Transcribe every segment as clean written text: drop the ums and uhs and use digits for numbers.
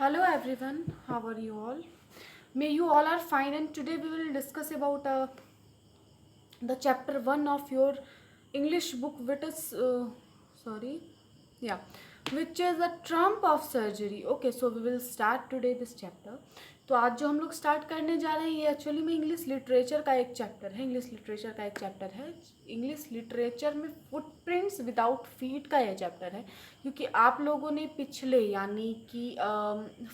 Hello everyone, how are you all? May you all are fine, and today we will discuss about the chapter 1 of your English book, which is sorry, yeah, which is the trump of surgery. Okay, so we will start today this chapter. तो आज जो हम लोग start करने जा रहे हैं ये एक्चुअली में इंग्लिश लिटरेचर का एक चैप्टर है। इंग्लिश लिटरेचर में फुटप्रिंट्स विदाउट फीट का ये चैप्टर है, क्योंकि आप लोगों ने पिछले यानी कि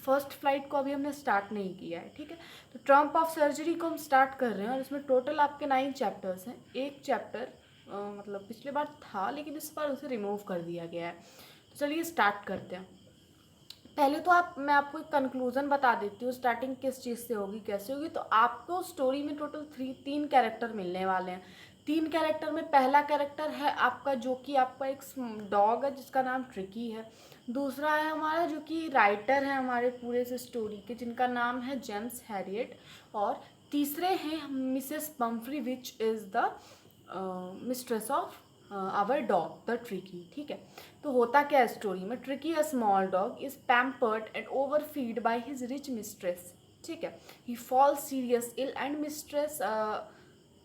फर्स्ट फ्लाइट को अभी हमने स्टार्ट नहीं किया है। ठीक है, तो ट्रम्प ऑफ सर्जरी को हम स्टार्ट कर रहे हैं और इसमें टोटल आपके 9 चैप्टर्स हैं। एक चैप्टर मतलब पिछले बार था लेकिन इस बार उसे रिमूव कर दिया गया है। तो चलिए स्टार्ट करते हैं। पहले तो मैं आपको एक कंक्लूजन बता देती हूँ स्टार्टिंग किस चीज़ से होगी, कैसे होगी। तो आपको स्टोरी में टोटल तीन कैरेक्टर मिलने वाले हैं। 3 कैरेक्टर में पहला कैरेक्टर है आपका जो कि आपका एक डॉग है जिसका नाम ट्रिकी है। दूसरा है हमारा जो कि राइटर है हमारे पूरे से स्टोरी के, जिनका नाम है जेम्स हैरियट। और तीसरे हैं Mrs Pumphrey which is the mistress of our dog the Tricki. ठीक है, तो होता क्या है स्टोरी में, Tricki a small dog is pampered and overfed by his rich mistress. ठीक है, he falls serious ill and mistress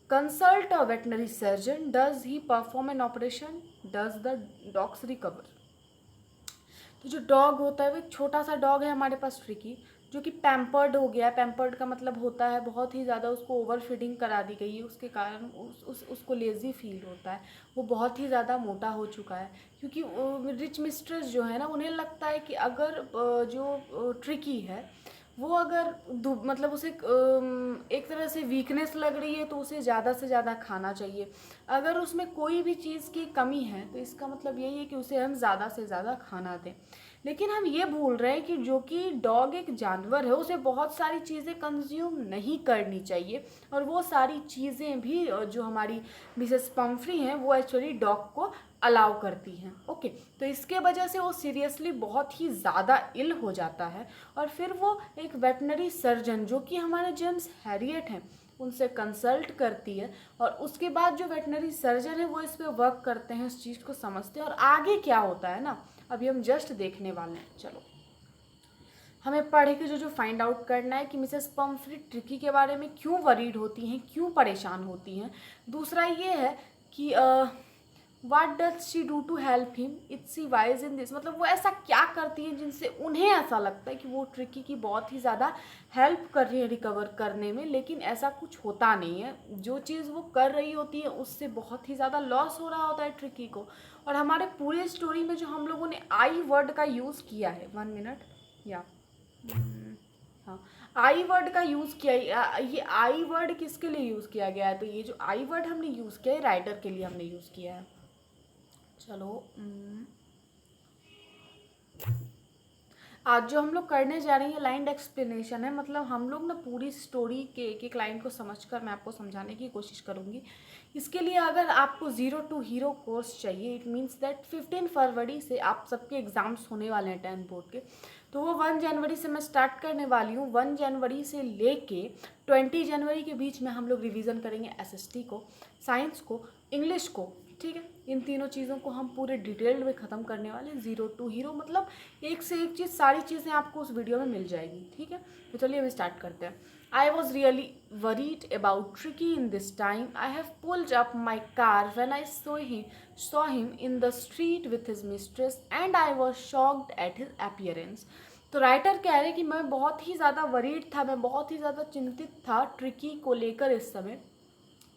consult a veterinary surgeon. Does he perform an operation, does the dogs recover. तो जो dog होता है वो एक छोटा सा डॉग है हमारे पास ट्रिकी, जो कि पैम्पर्ड हो गया है। पैम्पर्ड का मतलब होता है बहुत ही ज़्यादा उसको ओवर फीडिंग करा दी गई है, उसके कारण उसको लेज़ी फील होता है। वो बहुत ही ज़्यादा मोटा हो चुका है, क्योंकि रिच मिस्ट्रेस जो है ना उन्हें लगता है कि अगर जो ट्रिकी है वो अगर मतलब उसे एक तरह से वीकनेस लग रही है तो उसे ज़्यादा से ज़्यादा खाना चाहिए। अगर उसमें कोई भी चीज़ की कमी है तो इसका मतलब यही है कि उसे हम ज़्यादा से ज़्यादा खाना दें। लेकिन हम ये भूल रहे हैं कि जो कि डॉग एक जानवर है उसे बहुत सारी चीज़ें कंज्यूम नहीं करनी चाहिए, और वो सारी चीज़ें भी जो हमारी मिसेस पम्फ्री हैं वो एक्चुअली डॉग को अलाउ करती हैं। ओके, तो इसके वजह से वो सीरियसली बहुत ही ज़्यादा इल हो जाता है, और फिर वो एक वेटनरी सर्जन जो कि हमारे जेम्स हैरियट हैं उनसे कंसल्ट करती है। और उसके बाद जो वेटनरी सर्जन है वो इस पर वर्क करते हैं, इस चीज़ को समझते हैं, और आगे क्या होता है ना अभी हम जस्ट देखने वाले हैं। चलो हमें पढ़ के जो फाइंड आउट करना है कि मिसेस पम्फ्री ट्रिकी के बारे में क्यों वरीड होती हैं, क्यों परेशान होती हैं। दूसरा ये है कि what does she do to help him, it's see wise in this, मतलब वो ऐसा क्या करती है जिनसे उन्हें ऐसा लगता है कि वो ट्रिकी की बहुत ही ज़्यादा हेल्प कर रही है रिकवर करने में, लेकिन ऐसा कुछ होता नहीं है। जो चीज़ वो कर रही होती है उससे बहुत ही ज़्यादा लॉस हो रहा होता है ट्रिकी को। और हमारे पूरे स्टोरी में जो हम लोगों ने आई वर्ड का यूज़ किया है, 1 मिनट, या हाँ, आई वर्ड का यूज़ किया ये आई वर्ड किसके लिए यूज़ किया गया है, तो ये जो आई वर्ड हमने यूज़ किया है राइटर के लिए हमने यूज़ किया है। चलो आज जो हम लोग करने जा रहे हैं ये लाइन एक्सप्लेनेशन है, मतलब हम लोग ना पूरी स्टोरी के एक लाइन को समझकर मैं आपको समझाने की कोशिश करूँगी। इसके लिए अगर आपको 0 to हीरो कोर्स चाहिए, इट मीन्स दैट 15 फरवरी से आप सबके एग्ज़ाम्स होने वाले हैं 10 बोर्ड के, तो वो 1 जनवरी से मैं स्टार्ट करने वाली हूँ। 1 जनवरी से लेके 20 जनवरी के बीच में हम लोग रिवीजन करेंगे एसएसटी को, साइंस को, इंग्लिश को। ठीक है, इन तीनों चीज़ों को हम पूरे डिटेल्ड में ख़त्म करने वाले हैं। 0 to हीरो मतलब एक से एक चीज़, सारी चीज़ें आपको उस वीडियो में मिल जाएगी। ठीक है, तो चलिए अभी स्टार्ट करते हैं। I was really worried about Tricky in this time. I have pulled up my car when I saw him in the street with his mistress, and I was shocked at his appearance. तो writer कह रहे कि मैं बहुत ही ज़्यादा worried था, मैं बहुत ही ज़्यादा चिंतित था ट्रिकी को लेकर। इस समय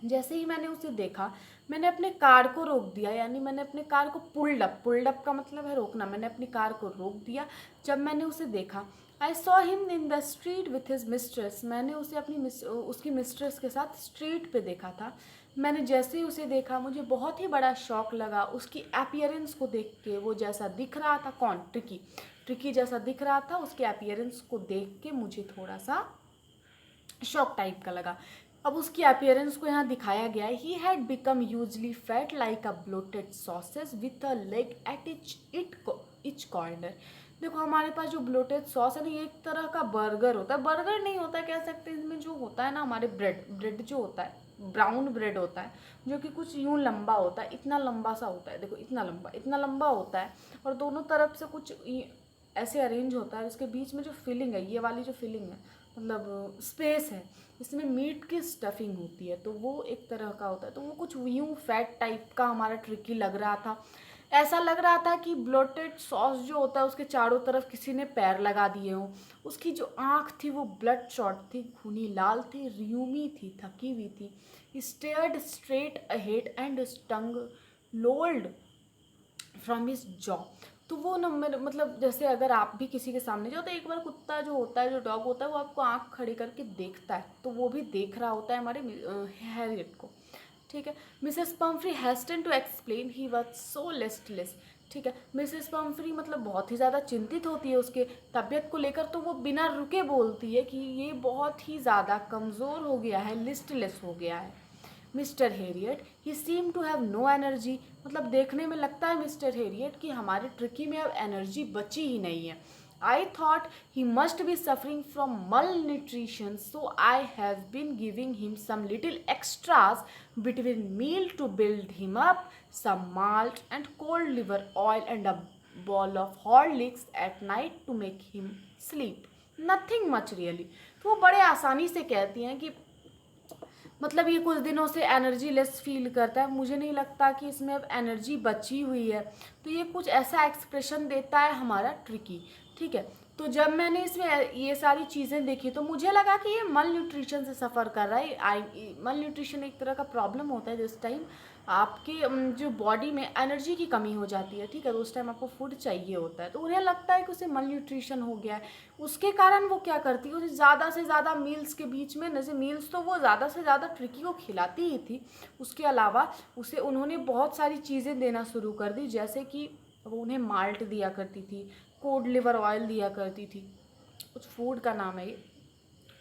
जैसे ही मैंने उसे देखा मैंने अपने कार को रोक दिया, यानी मैंने अपने कार को पुल्ड अप का मतलब है रोकना। मैंने अपनी कार को रोक दिया जब मैंने उसे देखा। I saw him in the street with his mistress, मैंने उसे उसकी मिस्ट्रेस के साथ स्ट्रीट पे देखा था। मैंने जैसे ही उसे देखा मुझे बहुत ही बड़ा शॉक लगा उसकी अपीयरेंस को देख के। वो जैसा दिख रहा था, कौन, ट्रिकी जैसा दिख रहा था, उसके अपीयरेंस को देख के मुझे थोड़ा सा शॉक टाइप का लगा। अब उसकी अपीयरेंस को यहाँ दिखाया गया है। He had become usually fat like a bloated sausage with a leg at each corner. देखो हमारे पास जो ब्लोटेड सॉस है ना, ये एक तरह का बर्गर होता है, बर्गर नहीं होता कह सकते हैं, इसमें जो होता है ना हमारे ब्रेड जो होता है, ब्राउन ब्रेड होता है, जो कि कुछ यूँ लंबा होता है, इतना लंबा सा होता है, देखो इतना लंबा होता है, और दोनों तरफ से कुछ ऐसे अरेंज होता है, उसके बीच में जो फिलिंग है, ये वाली जो फिलिंग है मतलब स्पेस है, इसमें मीट की स्टफिंग होती है, तो वो एक तरह का होता है। तो वो कुछ यूँ फैट टाइप का हमारा ट्रिकी लग रहा था। ऐसा लग रहा था कि ब्लोटेड सॉस जो होता है उसके चारों तरफ किसी ने पैर लगा दिए हों। उसकी जो आँख थी वो ब्लड शॉट थी, खूनी लाल थी, रियूमी थी, थकी हुई थी। Stared straight ahead and stung lolled from his jaw. तो वो ना मेरे मतलब जैसे अगर आप भी किसी के सामने जाओ तो एक बार कुत्ता जो होता है, जो डॉग होता है, वो आपको आँख खड़ी करके देखता है, तो वो भी देख रहा होता है हमारे हैरियट को। ठीक है। Mrs Pumphrey hastened to explain he was so listless. ठीक है। मिसेस पम्फ्री मतलब बहुत ही ज़्यादा चिंतित होती है उसके तबीयत को लेकर, तो वो बिना रुके बोलती है कि ये बहुत ही ज़्यादा कमज़ोर हो गया है, लिस्टलेस हो गया है। Mister Herriot he seem to have no energy. मतलब देखने में लगता है मिस्टर हेरियट कि हमारे ट्रिकी में अब एनर्जी बची ही नहीं है। I thought he must be suffering from malnutrition, so I have been giving him some little extras between meal to build him up, some malt and cold liver oil and a ball of Horlicks at night to make him sleep. Nothing much really. तो वो बड़े आसानी से कहती हैं कि मतलब ये कुछ दिनों से एनर्जी लेस फील करता है, मुझे नहीं लगता कि इसमें अब एनर्जी बची हुई है। तो ये कुछ ऐसा एक्सप्रेशन देता है हमारा ट्रिकी। ठीक है। तो जब मैंने इसमें ये सारी चीज़ें देखी तो मुझे लगा कि ये मल न्यूट्रिशन से सफ़र कर रहा है। मल न्यूट्रिशन एक तरह का प्रॉब्लम होता है जिस टाइम आपके जो बॉडी में एनर्जी की कमी हो जाती है। ठीक है। तो उस टाइम आपको फूड चाहिए होता है, तो उन्हें लगता है कि उसे मल न्यूट्रिशन हो गया है। उसके कारण वो क्या करती है, उसे ज़्यादा से ज़्यादा मील्स के बीच में, जैसे मील्स तो वो ज़्यादा से ज़्यादा ट्रिकी को खिलाती ही थी, उसके अलावा उसे उन्होंने बहुत सारी चीज़ें देना शुरू कर दी, जैसे कि वो उन्हें माल्ट दिया करती थी, कोड लिवर ऑयल दिया करती थी, कुछ फूड का नाम है ये,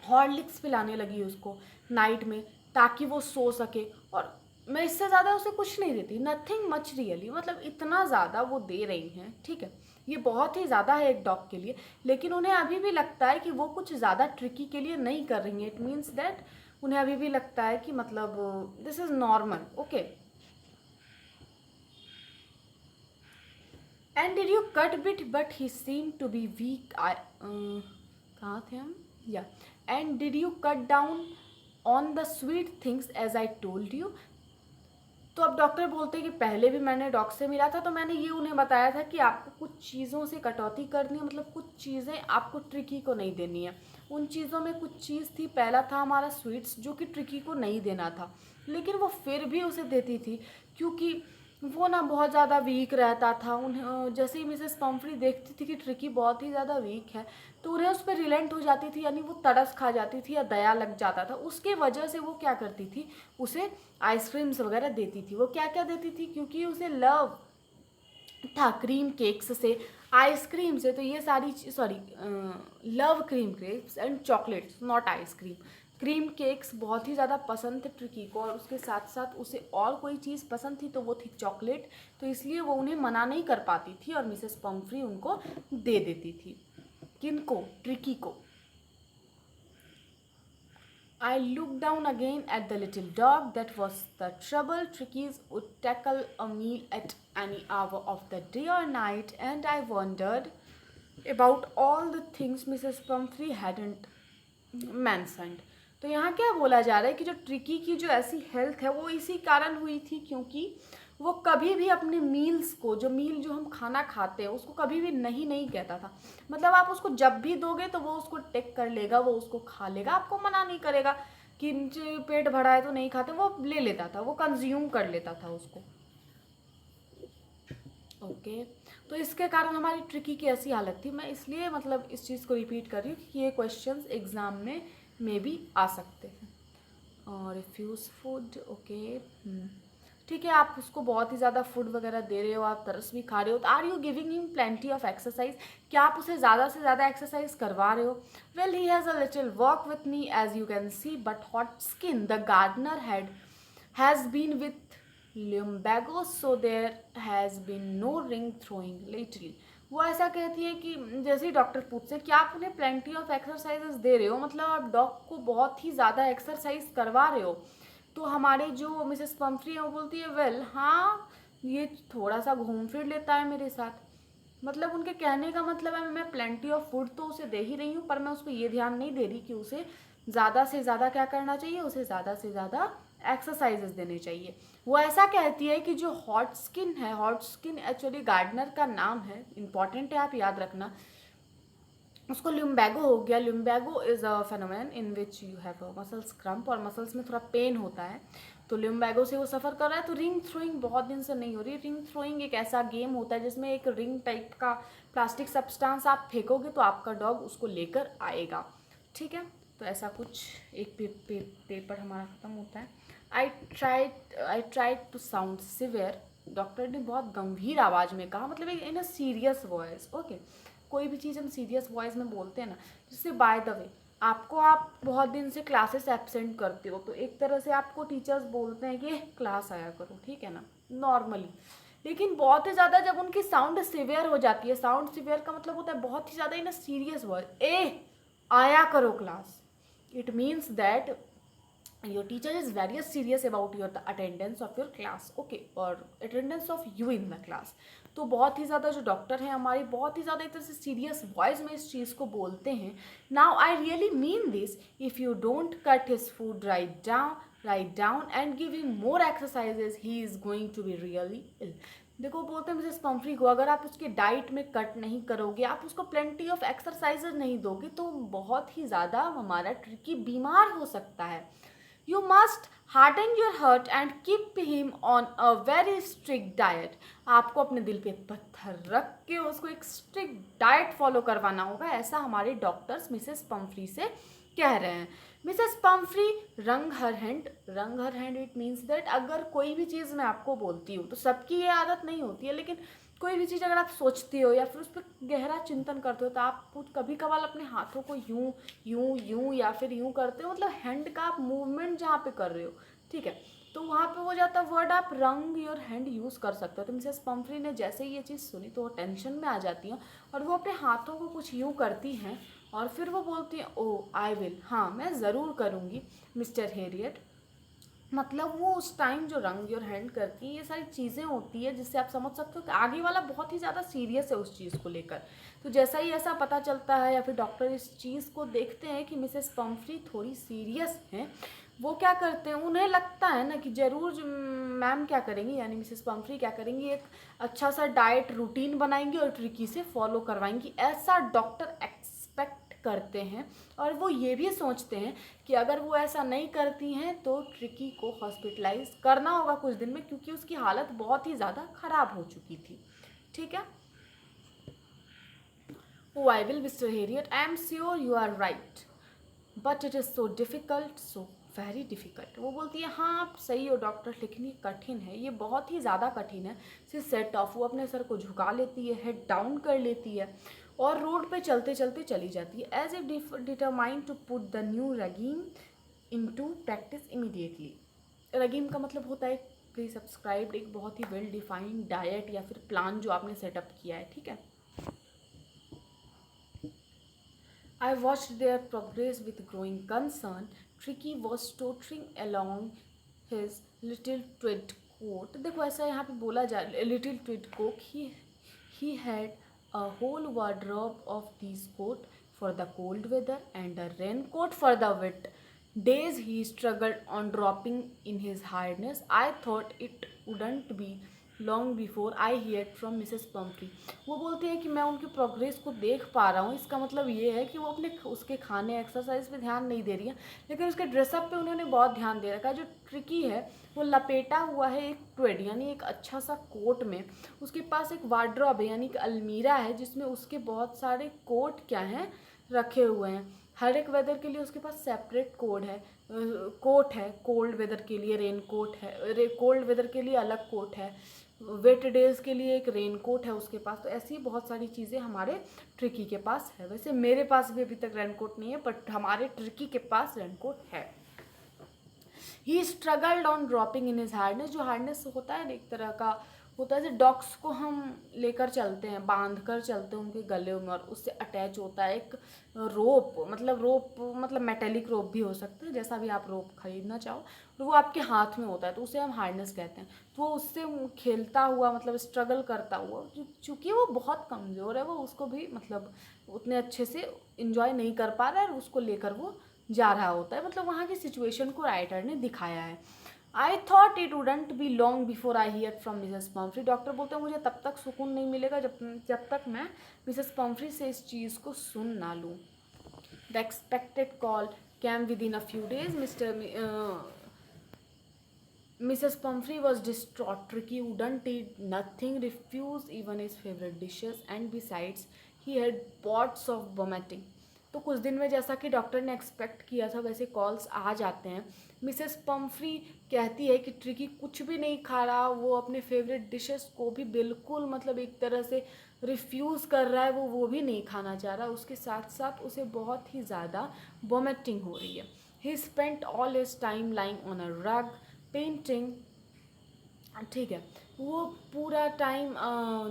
हॉर्लिक्स पिलाने लगी उसको नाइट में ताकि वो सो सके। और मैं इससे ज़्यादा उसे कुछ नहीं देती, नथिंग मच रियली, मतलब इतना ज़्यादा वो दे रही हैं। ठीक है। ये बहुत ही ज़्यादा है एक डॉग के लिए, लेकिन उन्हें अभी भी लगता है कि वो कुछ ज़्यादा ट्रिकी के लिए नहीं कर रही हैं। इट मीन्स दैट उन्हें अभी भी लगता है कि मतलब this is normal. Okay. And did you cut bit but he seem to be weak. कहाँ थे हम? या and did you cut down on the sweet things as I told you. तो अब डॉक्टर बोलते हैं कि पहले भी मैंने डॉक्टर से मिला था तो मैंने ये उन्हें बताया था कि आपको कुछ चीज़ों से कटौती करनी है, मतलब कुछ चीज़ें आपको ट्रिकी को नहीं देनी है। उन चीज़ों में कुछ चीज़ थी, पहला था हमारा स्वीट्स जो कि ट्रिकी को नहीं देना था, लेकिन वो फिर भी उसे देती थी क्योंकि वो ना बहुत ज़्यादा वीक रहता था। उन्हें जैसे ही मिसेस पम्फ्री देखती थी कि ट्रिकी बहुत ही ज़्यादा वीक है तो उन्हें उस पर रिलेंट हो जाती थी, यानी वो तरस खा जाती थी या दया लग जाता था। उसके वजह से वो क्या करती थी, उसे आइसक्रीम्स वगैरह देती थी। वो क्या क्या देती थी, क्योंकि उसे लव था क्रीम केक्स से, आइसक्रीम से, तो ये सारी sorry love cream cakes and chocolates, not ice cream. Cream cakes बहुत ही ज़्यादा पसंद थे ट्रिकी को, और उसके साथ साथ उसे और कोई चीज़ पसंद थी तो वो थी चॉकलेट। तो इसलिए वो उन्हें मना नहीं कर पाती थी और मिसेस पम्फ्री उनको दे देती थी। किनको? ट्रिकी को। I looked down again at the little dog. That was the trouble. Trickies would tackle a meal at any hour of the day or night, and I wondered about all the things Mrs. Pumphrey hadn't mentioned. तो यहाँ क्या बोला जा रहा है कि जो tricky की जो ऐसी हेल्थ है वो इसी कारण हुई थी क्योंकि वो कभी भी अपने मील्स को, जो मील जो हम खाना खाते हैं उसको कभी भी नहीं नहीं कहता था। मतलब आप उसको जब भी दोगे तो वो उसको टेक कर लेगा, वो उसको खा लेगा, आपको मना नहीं करेगा कि पेट भरा है तो नहीं खाते, वो ले लेता था, वो कंज्यूम कर लेता था उसको। ओके। तो इसके कारण हमारी ट्रिकी की ऐसी हालत थी। मैं इसलिए मतलब इस चीज़ को रिपीट कर रही हूँ कि ये क्वेश्चंस एग्ज़ाम में भी आ सकते हैं। और रिफ्यूज़ फूड, ओके, ठीक है। आप उसको बहुत ही ज़्यादा फूड वगैरह दे रहे हो, आप तरस भी खा रहे हो, तो are you giving him plenty of exercise, क्या आप उसे ज़्यादा से ज़्यादा एक्सरसाइज करवा रहे हो? Well he has a little work with me as you can see but Hodgkin the gardener has been with lumbago so there has been no ring throwing lately। वो ऐसा कहती है कि जैसे ही डॉक्टर पूछते हैं कि आप उन्हें प्लेंटी ऑफ एक्सरसाइजेस दे रहे हो, मतलब आप डॉग को बहुत ही ज़्यादा एक्सरसाइज करवा रहे हो, तो हमारे जो मिसेस पम्फ्री है वो बोलती है वेल हाँ, ये थोड़ा सा घूम फिर लेता है मेरे साथ। मतलब उनके कहने का मतलब है मैं प्लेंटी ऑफ फूड तो उसे दे ही रही हूँ, पर मैं उसको ये ध्यान नहीं दे रही कि उसे ज़्यादा से ज़्यादा क्या करना चाहिए, उसे ज़्यादा से ज़्यादा एक्सरसाइजेस देने चाहिए। वो ऐसा कहती है कि जो हॉट स्किन है, हॉट स्किन एक्चुअली गार्डनर का नाम है, इंपॉर्टेंट है, आप याद रखना। उसको लिम्बैगो हो गया। Lumbago is a phenomenon in which you have a muscles cramp, और मसल्स में थोड़ा पेन होता है, तो लिम्बैगो से वो सफ़र कर रहा है। तो रिंग थ्रोइंग बहुत दिन से नहीं हो रही। रिंग थ्रोइंग एक ऐसा गेम होता है जिसमें एक रिंग टाइप का प्लास्टिक सब्सटेंस आप फेंकोगे तो आपका डॉग उसको लेकर आएगा, ठीक है। तो ऐसा कुछ एक पेपर हमारा ख़त्म होता है। I tried to sound severe, doctor ने बहुत गंभीर आवाज़ में कहा, मतलब एक in a serious voice, okay. कोई भी चीज़ हम सीरियस वॉइस में बोलते हैं ना, जिससे बाय द वे आपको, आप बहुत दिन से क्लासेस एब्सेंट करते हो, तो एक तरह से आपको टीचर्स बोलते हैं कि क्लास आया करो, ठीक है ना, नॉर्मली। लेकिन बहुत ही ज़्यादा जब उनकी साउंड सिवियर हो जाती है, साउंड सिवियर का मतलब होता है बहुत ही ज़्यादा इन अ सीरियस वॉइस, आया करो class, it means that your teacher is very serious about your the attendance of your class, okay, और attendance of you in the class। तो बहुत ही ज़्यादा जो डॉक्टर हैं हमारे, बहुत ही ज़्यादा एक तरह से सीरियस वॉइस में इस चीज़ को बोलते हैं। Now I really mean this, if you don't cut his food right down and give him more exercises, he is going to be really ill. देखो बोलते हैं मिसेस पम्फ्री को, अगर आप उसकी डाइट में कट नहीं करोगे, आप उसको प्लेंटी ऑफ एक्सरसाइजेज नहीं दोगे, तो बहुत ही ज़्यादा हमारा ट्रिकी बीमार हो सकता है। You must harden your heart and keep him on a very strict diet। आपको अपने दिल पे पत्थर रख के उसको एक स्ट्रिक्ट डाइट फॉलो करवाना होगा, ऐसा हमारे डॉक्टर्स मिसेस पम्फ्री से कह रहे हैं। मिसेस पम्फ्री रंग her hand, it means that अगर कोई भी चीज़ मैं आपको बोलती हूँ, तो सबकी ये आदत नहीं होती है, लेकिन कोई भी चीज़ अगर आप सोचते हो या फिर उस पर गहरा चिंतन करते हो, तो आप कभी कभार अपने हाथों को यूं यूं यूं या फिर यूं करते हो, मतलब हैंड का आप मूवमेंट जहाँ पे कर रहे हो, ठीक है, तो वहाँ पे हो जाता है वर्ड, आप रंग योर हैंड यूज़ कर सकते हो। तो मिसेस पम्फ्री ने जैसे ही ये चीज़ सुनी तो वो टेंशन में आ जाती हैं और वो अपने हाथों को कुछ यूँ करती हैं और फिर वो बोलती हैं, ओ आई विल, हाँ मैं ज़रूर करूँगी मिस्टर हेरियट। मतलब वो उस टाइम जो रंग योर हैंड करती है, ये सारी चीज़ें होती है जिससे आप समझ सकते हो कि आगे वाला बहुत ही ज़्यादा सीरियस है उस चीज़ को लेकर। तो जैसा ही ऐसा पता चलता है या फिर डॉक्टर इस चीज़ को देखते हैं कि मिसेस पम्फ्री थोड़ी सीरियस हैं, वो क्या करते हैं, उन्हें लगता है ना कि ज़रूर मैम क्या करेंगी, यानी मिसेस पम्फ्री क्या करेंगी, एक अच्छा सा डाइट रूटीन बनाएंगी और ट्रिकी से फॉलो करवाएंगी, ऐसा डॉक्टर एक्सपेक्ट करते हैं। और वो ये भी सोचते हैं कि अगर वो ऐसा नहीं करती हैं तो ट्रिकी को हॉस्पिटलाइज करना होगा कुछ दिन में, क्योंकि उसकी हालत बहुत ही ज़्यादा ख़राब हो चुकी थी, ठीक है। Oh I will Mr Herriot, I am sure you are right, but it is so difficult, so very difficult. वो बोलती है हाँ आप सही हो डॉक्टर, लेकिन ये कठिन है, ये बहुत ही ज़्यादा कठिन है। सी सेट ऑफ, वो अपने सर को झुका लेती है, हेड डाउन कर लेती है और रोड पे चलते चलते चली जाती है, as if determined to put the new regime into practice immediately. Regime का मतलब होता है प्री सब्सक्राइब्ड, एक बहुत ही वेल डिफाइंड डाइट या फिर प्लान जो आपने सेटअप किया है, ठीक है। I watched their progress with growing concern. Tricky was tottering along his little tweed coat। देखो ऐसा यहाँ पे बोला जा, little tweed coat, he had a whole wardrobe of these coat for the cold weather and a raincoat for the wet days he struggled on dropping in his harness। I thought it wouldn't be long before I hear from Mrs Pomfrey. वो बोलते हैं कि मैं उनकी progress को देख पा रहा हूँ, इसका मतलब ये है कि वो अपने उसके खाने एक्सरसाइज पे ध्यान नहीं दे रही है, लेकिन उसके ड्रेसअप पे उन्होंने बहुत ध्यान दे रखा है। जो ट्रिकी है वो लपेटा हुआ है एक ट्वेड यानी एक अच्छा सा कोट में, उसके पास एक वार्ड्रॉब है यानी कि अलमीरा है जिसमें उसके बहुत सारे कोट क्या हैं रखे हुए हैं। हर एक वेदर के लिए उसके पास सेपरेट कोट है, कोल्ड वेदर के लिए रेन कोट है, कोल्ड वेदर के लिए अलग कोट है, वेट डेज के लिए एक रेन कोट है उसके पास। तो ऐसी बहुत सारी चीज़ें हमारे ट्रिकी के पास है। वैसे मेरे पास भी अभी तक रेन कोट नहीं है, बट हमारे ट्रिकी के पास रेन कोट है। He struggled on dropping in his hardness. जो हार्डनेस होता है एक तरह का होता है, जैसे डॉग्स को हम लेकर चलते हैं, बांध कर चलते हैं उनके गले में, और उससे अटैच होता है एक रोप मतलब मेटेलिक रोप भी हो सकता है, जैसा भी आप रोप खरीदना चाहो, तो वो आपके हाथ में होता है, तो उसे हम हार्डनेस कहते हैं। तो वो उससे खेलता हुआ मतलब स्ट्रगल करता हुआ, चूँकि वो बहुत कमज़ोर है, वो उसको भी मतलब उतने अच्छे से इंजॉय नहीं कर पा रहा है, और उसको लेकर वो जा रहा होता है। मतलब वहाँ की सिचुएशन को राइटर ने दिखाया है। I thought it wouldn't be long before I hear from Mrs Pomfrey. Doctor बोलते हैं मुझे तब तक सुकून नहीं मिलेगा जब तक मैं मिसेस पम्फ्री से इस चीज़ को सुन ना लूँ। The expected call came within a few days. Mrs. Pumphrey was distraught. Tricky wouldn't eat nothing, refused even his favorite dishes, and besides, he had bouts of vomiting. तो कुछ दिन में जैसा कि डॉक्टर ने एक्सपेक्ट किया था वैसे कॉल्स आ जाते हैं। मिसेस पम्फ्री कहती है कि ट्रिकी कुछ भी नहीं खा रहा, वो अपने फेवरेट डिशेस को भी बिल्कुल मतलब एक तरह से रिफ्यूज़ कर रहा है, वो भी नहीं खाना चाह रहा, उसके साथ साथ उसे बहुत ही ज़्यादा वोमिटिंग हो रही है। ही spent all his time lying on a रग पेंटिंग। ठीक है, वो पूरा टाइम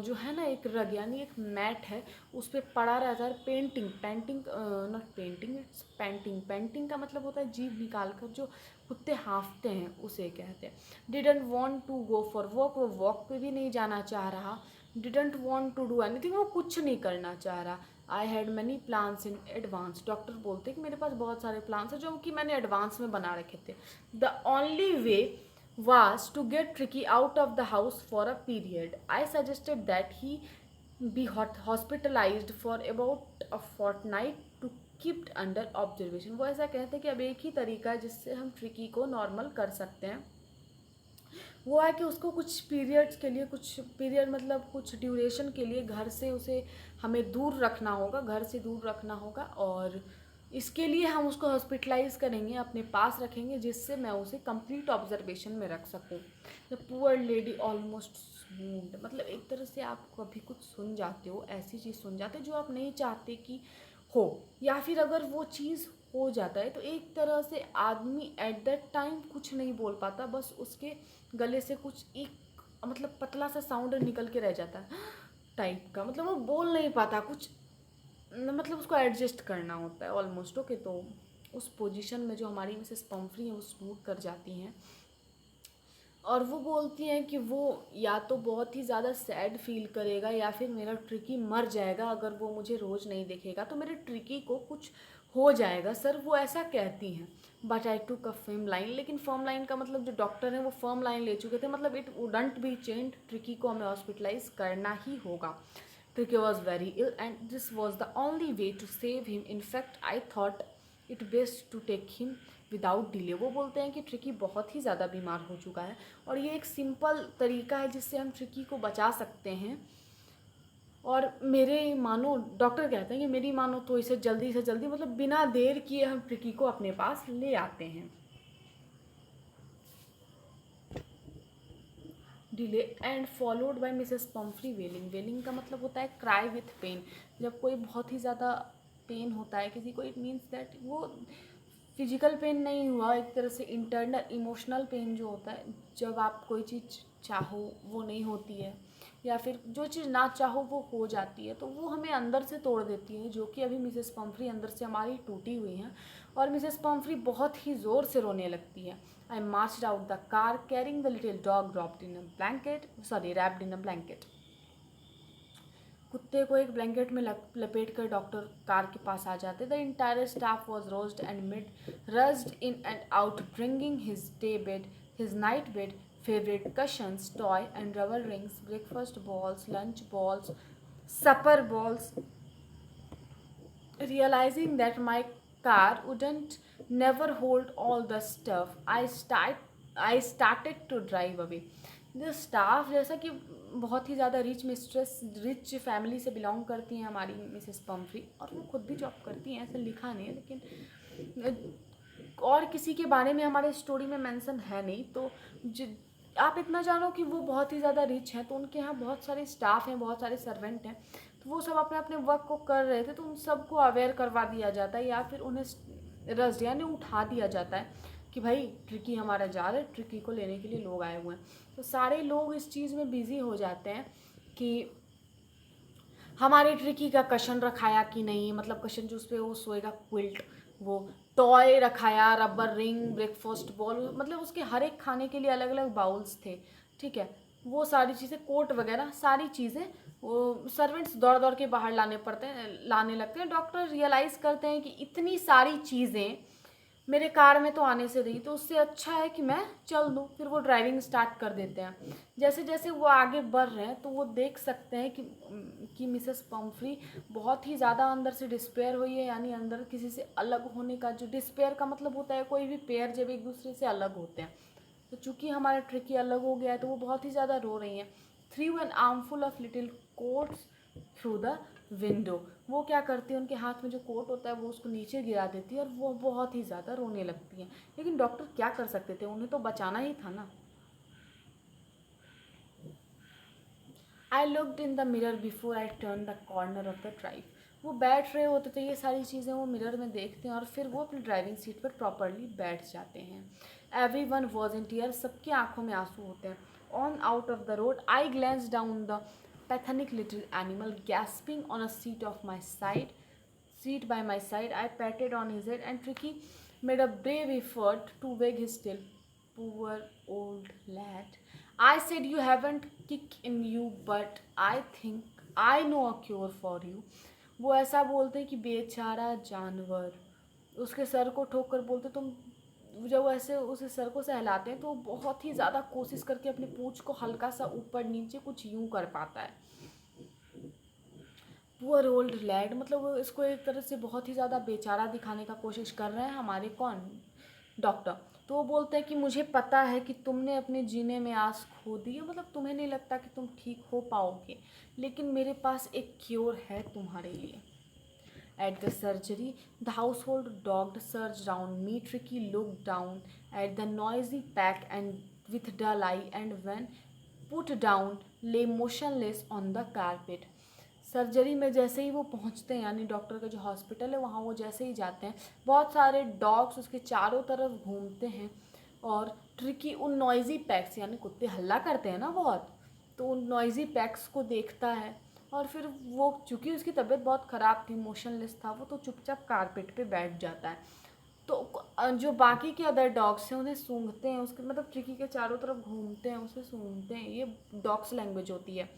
जो है ना एक रग यानी एक मैट है, उस पर पड़ा रहता है। Painting not painting, it's painting. Painting का मतलब होता है जीभ निकाल कर जो कुत्ते हाँफते हैं, उसे कहते हैं। Didn't want to go for walk, वो वॉक पे भी नहीं जाना चाह रहा। Didn't want to do anything, वो कुछ नहीं करना चाह रहा। I had many plans in advance. Doctor बोलते हैं कि मेरे पास बहुत सारे प्लान्स हैं जो कि मैंने एडवांस में बना रखे थे। The only way was to get Tricky out of the house for a period. I suggested that he be hospitalized for about a fortnight to keep under observation. वो ऐसा कहते हैं कि अब एक ही तरीका है जिससे हम ट्रिकी को नॉर्मल कर सकते हैं, वो है कि उसको कुछ पीरियड्स के लिए, कुछ पीरियड मतलब कुछ ड्यूरेशन के लिए घर से उसे हमें दूर रखना होगा, घर से दूर रखना होगा, और इसके लिए हम उसको हॉस्पिटलाइज करेंगे, अपने पास रखेंगे, जिससे मैं उसे कंप्लीट ऑब्जर्वेशन में रख सकूं। द पुअर लेडी ऑलमोस्ट सून्ड, मतलब एक तरह से आप कभी कुछ सुन जाते हो, ऐसी चीज़ सुन जाते हो जो आप नहीं चाहते कि हो, या फिर अगर वो चीज़ हो जाता है तो एक तरह से आदमी एट दैट टाइम कुछ नहीं बोल पाता, बस उसके गले से कुछ एक मतलब पतला सा साउंड निकल के रह जाता है टाइप का, मतलब वो बोल नहीं पाता कुछ, मतलब उसको एडजस्ट करना होता है ऑलमोस्ट। ओके, तो उस पोजीशन में जो हमारी मिसेस पम्फ्री हैं वो सूट कर जाती हैं, और वो बोलती हैं कि वो या तो बहुत ही ज़्यादा सैड फील करेगा या फिर मेरा ट्रिकी मर जाएगा अगर वो मुझे रोज़ नहीं देखेगा, तो मेरे ट्रिकी को कुछ हो जाएगा सर, वो ऐसा कहती हैं। बट आई टूक अ फर्म लाइन, लेकिन फर्म लाइन का मतलब जो डॉक्टर हैं वो फर्म लाइन ले चुके थे, मतलब it wouldn't be change, tricky को हमें हॉस्पिटलाइज करना ही होगा। Tricky was very ill and this was the only way to save him. In fact, I thought it best to take him without delay. वो बोलते हैं कि ट्रिकी बहुत ही ज़्यादा बीमार हो चुका है, और ये एक सिंपल तरीका है जिससे हम ट्रिकी को बचा सकते हैं। और मेरे मानो, डॉक्टर कहते हैं कि मेरी मानो तो इसे जल्दी से जल्दी मतलब बिना देर किए हम ट्रिकी को अपने पास ले आते हैं। Delay and followed by Mrs Pumphrey wailing. Wailing का मतलब होता है क्राई विथ पेन। जब कोई बहुत ही ज़्यादा पेन होता है किसी को, इट मीन्स दैट वो फिजिकल पेन नहीं हुआ, एक तरह से इंटरनल इमोशनल पेन जो होता है, जब आप कोई चीज़ चाहो वो नहीं होती है, या फिर जो चीज़ ना चाहो वो हो जाती है, तो वो हमें अंदर से तोड़ देती है, जो कि अभी मिसेस पम्फ्री अंदर से हमारी टूटी हुई हैं, और मिसेस पम्फ्री बहुत ही ज़ोर से रोने लगती है। I marched out the car carrying the little dog wrapped in a blanket. कुत्ते को एक ब्लैंकेट में लपेट कर डॉक्टर कार के पास आ जाते। The entire staff was roused and mid rushed in and out, bringing his day bed, his night bed, favourite cushions, toy and rubber rings, breakfast bowls, lunch bowls, supper balls. Realizing that my car wouldn't never hold all the stuff, I started to drive away. The staff, जैसा कि बहुत ही ज़्यादा rich family से belong करती हैं हमारी Mrs Pomfrey, और वो खुद भी जॉब करती हैं, ऐसा लिखा नहीं है, लेकिन और किसी के बारे में हमारे स्टोरी में मेंशन है नहीं, तो आप इतना जानो कि वो बहुत ही ज़्यादा रिच हैं, तो उनके यहाँ बहुत सारे स्टाफ हैं, बहुत सारे सर्वेंट हैं, तो वो सब अपने अपने वर्क को कर रहे थे, तो उन सबको अवेयर करवा दिया जाता है, या फिर उन्हें रस्ट यानी उठा दिया जाता है कि भाई ट्रिकी हमारा जा रहा है, ट्रिकी को लेने के लिए लोग आए हुए हैं। तो सारे लोग इस चीज़ में बिज़ी हो जाते हैं कि हमारे ट्रिकी का कशन रखाया कि नहीं, मतलब कशन जो उस पर वो सोएगा, क्विल्ट, वो टॉय रखाया, रबर रिंग, ब्रेकफास्ट बॉल, मतलब उसके हर एक खाने के लिए अलग अलग बाउल्स थे, ठीक है। वो सारी चीज़ें, कोट वगैरह सारी चीज़ें वो सर्वेंट्स दौड़ दौड़ के बाहर लाने लगते हैं। डॉक्टर रियलाइज़ करते हैं कि इतनी सारी चीज़ें मेरे कार में तो आने से रही, तो उससे अच्छा है कि मैं चल दूँ। फिर वो ड्राइविंग स्टार्ट कर देते हैं। जैसे जैसे वो आगे बढ़ रहे हैं तो वो देख सकते हैं कि मिसेस पम्फ्री बहुत ही ज़्यादा अंदर से डिस्पेयर हुई है, यानी अंदर किसी से अलग होने का, जो डिस्पेयर का मतलब होता है कोई भी पेयर जब एक दूसरे से अलग होते हैं। तो चूंकि हमारा ट्रिकी अलग हो गया है तो वो बहुत ही ज़्यादा रो रही हैं। Through an armful of little quotes through the window, वो क्या करती है, उनके हाथ में जो कोट होता है वो उसको नीचे गिरा देती है और वो बहुत ही ज़्यादा रोने लगती हैं। लेकिन डॉक्टर क्या कर सकते थे, उन्हें तो बचाना ही था ना। I looked in the mirror before I turn the corner of the drive. वो बैठ रहे होते थे, ये सारी चीज़ें वो मिरर में देखते हैं और फिर वो अपनी ड्राइविंग सीट पर प्रॉपरली बैठ जाते हैं। Everyone was in tear, सबकी आंखों में आंसू होते हैं। On out of the road I glance down the pathetic little animal gasping on a seat by my side. I patted on his head and Tricky made a brave effort to wag his tail. Poor old lad. I said, you haven't kick in you, but I think I know a cure for you. वो ऐसा बोलते हैं कि बेचारा जानवर, उसके sir को ठोक कर बोलते, तुम, जब वो ऐसे उसे सर को सहलाते हैं तो वो बहुत ही ज़्यादा कोशिश करके अपनी पूँछ को हल्का सा ऊपर नीचे कुछ यूं कर पाता है। पुअर ओल्ड लैड, मतलब वो इसको एक तरह से बहुत ही ज़्यादा बेचारा दिखाने का कोशिश कर रहे हैं हमारे कौन, डॉक्टर। तो वो बोलते हैं कि मुझे पता है कि तुमने अपने जीने में आस खो दी है, मतलब तुम्हें नहीं लगता कि तुम ठीक हो पाओगे, लेकिन मेरे पास एक क्योर है तुम्हारे लिए। At the surgery, the household dog surged round me. Tricky looked down at the noisy pack and with dull eye, and when put down, lay motionless on the carpet. Surgery में जैसे ही वो पहुंचते हैं, यानी doctor का जो hospital है वहाँ वो जैसे ही जाते हैं, बहुत सारे डॉग्स उसके चारों तरफ घूमते हैं और ट्रिकी उन नॉइजी पैक्स, यानी कुत्ते हल्ला करते हैं ना बहुत, तो उन नॉइजी पैक्स को देखता है। और फिर वो, चूँकि उसकी तबीयत बहुत ख़राब थी, मोशनलेस था वो, तो चुपचाप कारपेट पे बैठ जाता है। तो जो बाकी के अदर डॉग्स हैं उन्हें सूंघते हैं, उसके मतलब ट्रिकी के चारों तरफ घूमते हैं, उसे सूंघते हैं, ये डॉग्स लैंग्वेज होती है।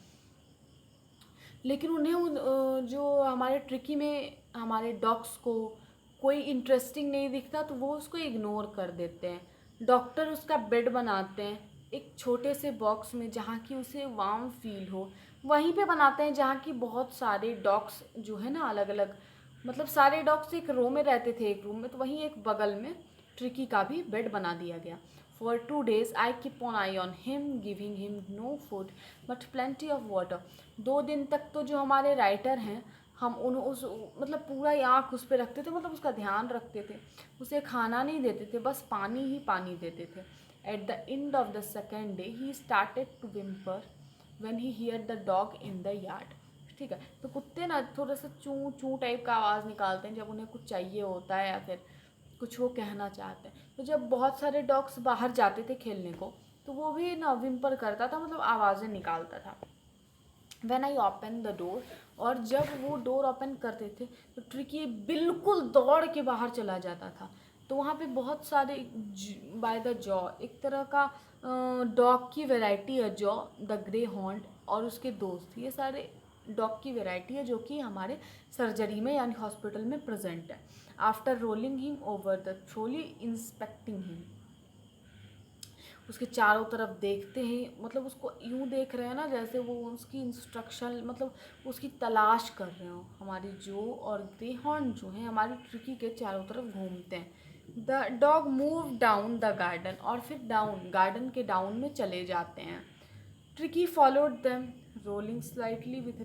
लेकिन उन्हें जो हमारे ट्रिकी में हमारे डॉग्स को कोई इंटरेस्टिंग नहीं दिखता तो वो उसको इग्नोर कर देते हैं। डॉक्टर उसका बेड बनाते हैं एक छोटे से बॉक्स में, जहाँ की उसे वार्म फील हो, वहीं पे बनाते हैं जहाँ की बहुत सारे डॉग्स जो है ना अलग अलग, मतलब सारे डॉग्स एक रो में रहते थे एक रूम में, तो वहीं एक बगल में ट्रिकी का भी बेड बना दिया गया। For 2 days I keep on eye on him, giving him no food but plenty of water. 2 दिन तक तो जो हमारे राइटर हैं, हम उस मतलब पूरा आँख उस पर रखते थे, मतलब उसका ध्यान रखते थे, उसे खाना नहीं देते थे, बस पानी ही पानी देते थे। At the end of the second day he started to whimper when he hear the dog in the yard. ठीक है, तो कुत्ते ना थोड़ा सा चूँ चूँ टाइप का आवाज़ निकालते हैं जब उन्हें कुछ चाहिए होता है या फिर कुछ वो कहना चाहते हैं। तो जब बहुत सारे डॉग्स बाहर जाते थे खेलने को तो वो भी ना विम्पर करता था, मतलब आवाज़ें निकालता था। When I open the door, और जब वो डोर ओपन करते थे तो ट्रिकी बिल्कुल दौड़ के बाहर चला जाता था। तो वहाँ पे बहुत सारे बाय द जॉ, एक तरह का डॉग की वैरायटी है जॉ, द ग्रे हॉर्न और उसके दोस्त, ये सारे डॉग की वैरायटी है जो कि हमारे सर्जरी में यानी हॉस्पिटल में प्रेजेंट है। After rolling him over the trolley inspecting him, उसके चारों तरफ देखते ही, मतलब उसको यूँ देख रहे हैं ना जैसे वो उसकी इंस्ट्रक्शन, मतलब उसकी तलाश कर रहे हो। हमारी जो और ग्रे हॉर्न जो है हमारी ट्रिकी के चारों तरफ घूमते हैं। The dog move down the garden, और फिर डाउन गार्डन के डाउन में चले जाते हैं। Tricky followed them rolling slightly with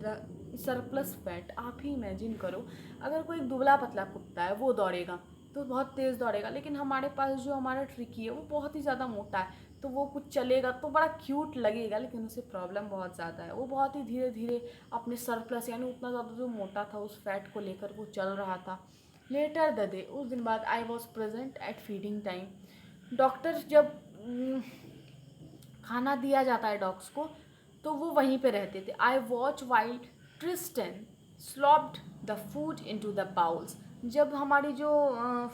surplus fat. आप ही इमेजिन करो, अगर कोई दुबला पतला कुत्ता है वो दौड़ेगा तो बहुत तेज़ दौड़ेगा, लेकिन हमारे पास जो हमारा ट्रिकी है वो बहुत ही ज़्यादा मोटा है, तो वो कुछ चलेगा तो बड़ा क्यूट लगेगा, लेकिन उसे प्रॉब्लम बहुत ज़्यादा है। वो बहुत ही धीरे धीरे अपने सरप्लस, यानी उतना ज़्यादा जो मोटा था उस फैट को लेकर वो चल रहा था। लेटर द डे, उस दिन बाद I was present at feeding time. Doctor जब खाना दिया जाता है डॉग्स को तो वो वहीं पे रहते थे। I watch wild Tristan slopped the food into the bowls. जब हमारी जो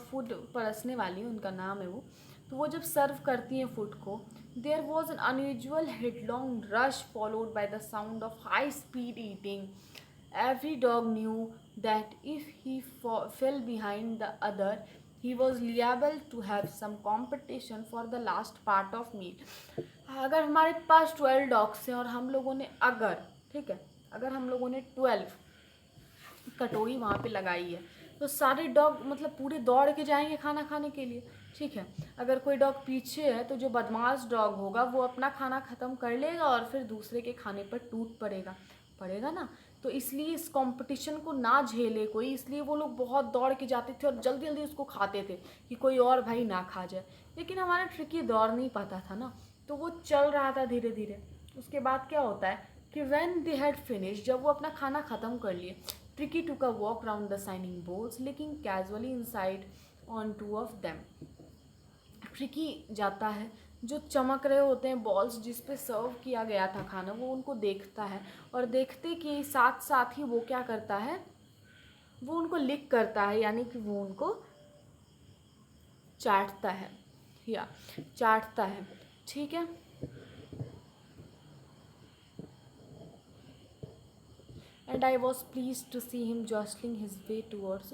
फूड परसने वाली है, उनका नाम है वो, तो वो जब सर्व करती हैं फूड को, there was an unusual headlong rush followed by the sound of high speed eating. Every dog knew that if he fell behind the other, he was liable to have some competition for the last part of meal. अगर हमारे पास 12 dogs हैं और हम लोगों ने अगर, ठीक है, अगर हम लोगों ने 12 कटोरी वहाँ पे लगाई है तो सारे डॉग मतलब पूरे दौड़ के जाएंगे खाना खाने के लिए, ठीक है। अगर कोई डॉग पीछे है तो जो बदमाश डॉग होगा वो अपना खाना ख़त्म कर लेगा और फिर दूसरे के खाने पर टूट पड़ेगा, पड़ेगा ना। तो इसलिए इस कंपटीशन को ना झेले कोई, इसलिए वो लोग बहुत दौड़ के जाते थे और जल्दी जल्दी उसको खाते थे कि कोई और भाई ना खा जाए। लेकिन हमारा ट्रिकी दौड़ नहीं पाता था ना, तो वो चल रहा था धीरे धीरे। उसके बाद क्या होता है कि व्हेन दे हैड फिनिश, जब वो अपना खाना ख़त्म कर लिए, Tricki took a walk round the shining bowls looking casually inside on two of them. Tricki जाता है, जो चमक रहे होते हैं बॉल्स जिस पे सर्व किया गया था खाना, वो उनको देखता है और देखते के साथ साथ ही वो क्या करता है, वो उनको लिक करता है, यानी कि वो उनको चाटता है या चाटता है, ठीक है। And I was please to see him jostling his way towards.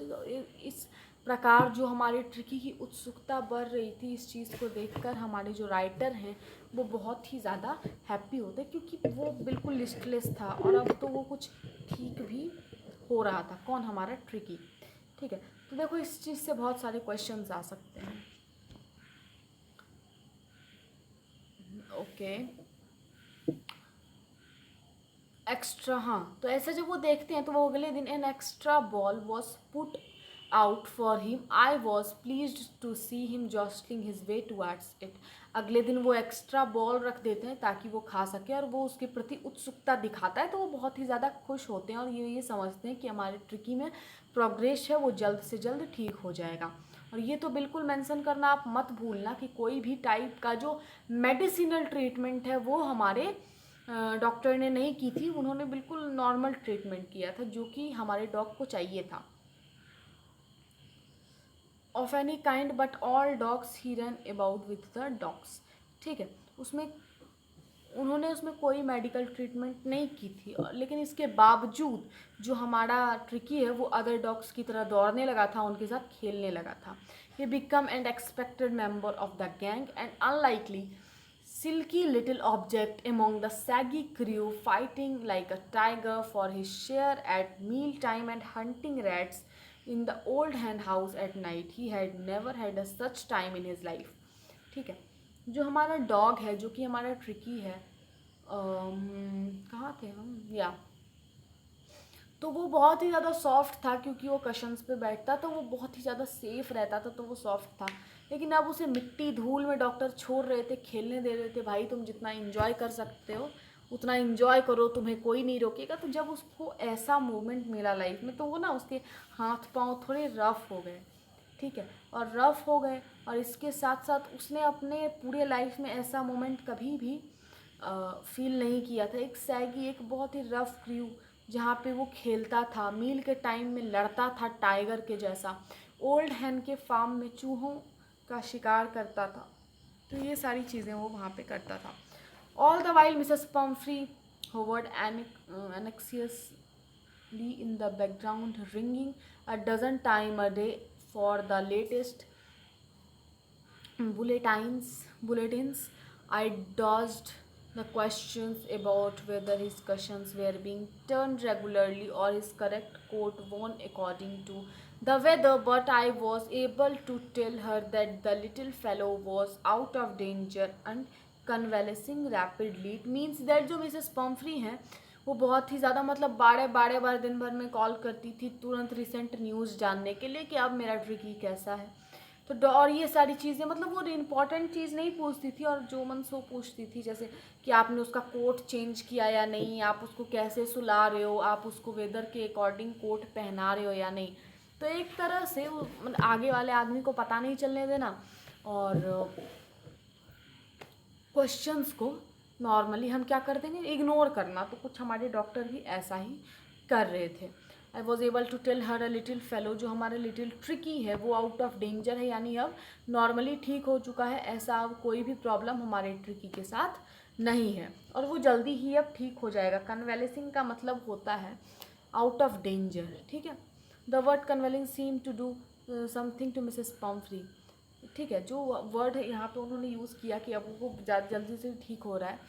इस प्रकार जो हमारी ट्रिकी की उत्सुकता बढ़ रही थी इस चीज़ को देखकर, हमारे जो राइटर हैं वो बहुत ही ज़्यादा हैप्पी होते, क्योंकि वो बिल्कुल लिस्टलेस था और अब तो वो कुछ ठीक भी हो रहा था। कौन? हमारा ट्रिकी, ठीक है। तो देखो इस चीज़ से बहुत सारे क्वेश्चंस आ सकते हैं। ओके, एक्स्ट्रा, हाँ, तो ऐसा जब वो देखते हैं तो वो अगले दिन an extra bowl was put out for him. I was pleased to see him jostling his way towards it. अगले दिन वो एक्स्ट्रा बॉल रख देते हैं ताकि वो खा सके और वो उसके प्रति उत्सुकता दिखाता है, तो वो बहुत ही ज़्यादा खुश होते हैं और ये समझते हैं कि हमारे ट्रिकी में प्रोग्रेस है वो जल्द से जल्द ठीक हो जाएगा। और ये तो बिल्कुल मेंशन करना आप मत भूलना कि कोई भी टाइप का जो मेडिसिनल ट्रीटमेंट है वो हमारे डॉक्टर ने नहीं की थी, उन्होंने बिल्कुल नॉर्मल ट्रीटमेंट किया था जो कि हमारे डॉग को चाहिए था। Of any kind but all dogs he run about with the dogs, ठीक है। उसमें उन्होंने उसमें कोई मेडिकल ट्रीटमेंट नहीं की थी, लेकिन इसके बावजूद जो हमारा ट्रिकी है वो अदर डॉग्स की तरह दौड़ने लगा था, उनके साथ खेलने लगा था। He become an expected member of the gang and unlikely silky little object among the saggy crew, fighting like a tiger for his share at meal time and hunting rats in the old hen house at night. He had never had a such time in his life, ठीक है। जो हमारा dog है, जो कि हमारा tricky है, कहाँ थे हम, या तो वो बहुत ही ज़्यादा सॉफ्ट था क्योंकि वो कशंस पे बैठता तो वो बहुत ही ज़्यादा सेफ रहता था, तो वो सॉफ्ट था। लेकिन अब उसे मिट्टी धूल में डॉक्टर छोड़ रहे थे, खेलने दे रहे थे, भाई तुम जितना इंजॉय कर सकते हो उतना इंजॉय करो, तुम्हें कोई नहीं रोकेगा। तो जब उसको ऐसा मोमेंट मिला लाइफ में तो वो ना उसके हाथ पाँव थोड़े रफ हो गए, ठीक है, और रफ हो गए। और इसके साथ साथ उसने अपने पूरे लाइफ में ऐसा मोमेंट कभी भी फील नहीं किया था। एक सैगी, एक बहुत ही रफ क्रू जहाँ पे वो खेलता था, मील के टाइम में लड़ता था टाइगर के जैसा, ओल्ड हैन के फार्म में चूहों का शिकार करता था, तो ये सारी चीज़ें वो वहाँ पे करता था। All the while Mrs Pomfrey hovered anxiously in the background, ringing a dozen times a day for the latest bulletins. I dodged the questions about whether his cushions were being turned regularly or his correct coat worn according to the weather, but I was able to tell her that the little fellow was out of danger and convalescing rapidly. It means that जो Mrs Pomfrey हैं वो बहुत ही ज़्यादा मतलब बारे बारे दिन भर में कॉल करती थी तुरंत रिसेंट न्यूज़ जानने के लिए कि अब मेरा ट्रिकी कैसा है। तो और ये सारी चीज़ें मतलब वो इम्पॉर्टेंट चीज़ नहीं पूछती थी और जो मन सो पूछती थी, जैसे कि आपने उसका कोट चेंज किया या नहीं, आप उसको कैसे सुला रहे हो, आप उसको वेदर के अकॉर्डिंग कोट पहना रहे हो या नहीं। तो एक तरह से वो आगे वाले आदमी को पता नहीं चलने देना और क्वेश्चंस को नॉर्मली हम क्या कर देंगे, इग्नोर करना। तो कुछ हमारे डॉक्टर भी ऐसा ही कर रहे थे। I was able to tell her a little fellow, जो हमारा लिटिल ट्रिकी है वो आउट ऑफ डेंजर है, यानी अब नॉर्मली ठीक हो चुका है। ऐसा अब कोई भी प्रॉब्लम हमारे ट्रिकी के साथ नहीं है और वो जल्दी ही अब ठीक हो जाएगा। कन्वेलेसिंग का मतलब होता है आउट ऑफ डेंजर, ठीक है। The word convalescing seem to do something to Mrs Pumphrey, ठीक है। जो वर्ड है यहाँ पे उन्होंने यूज़ किया कि अब वो जल्दी से ठीक हो रहा है,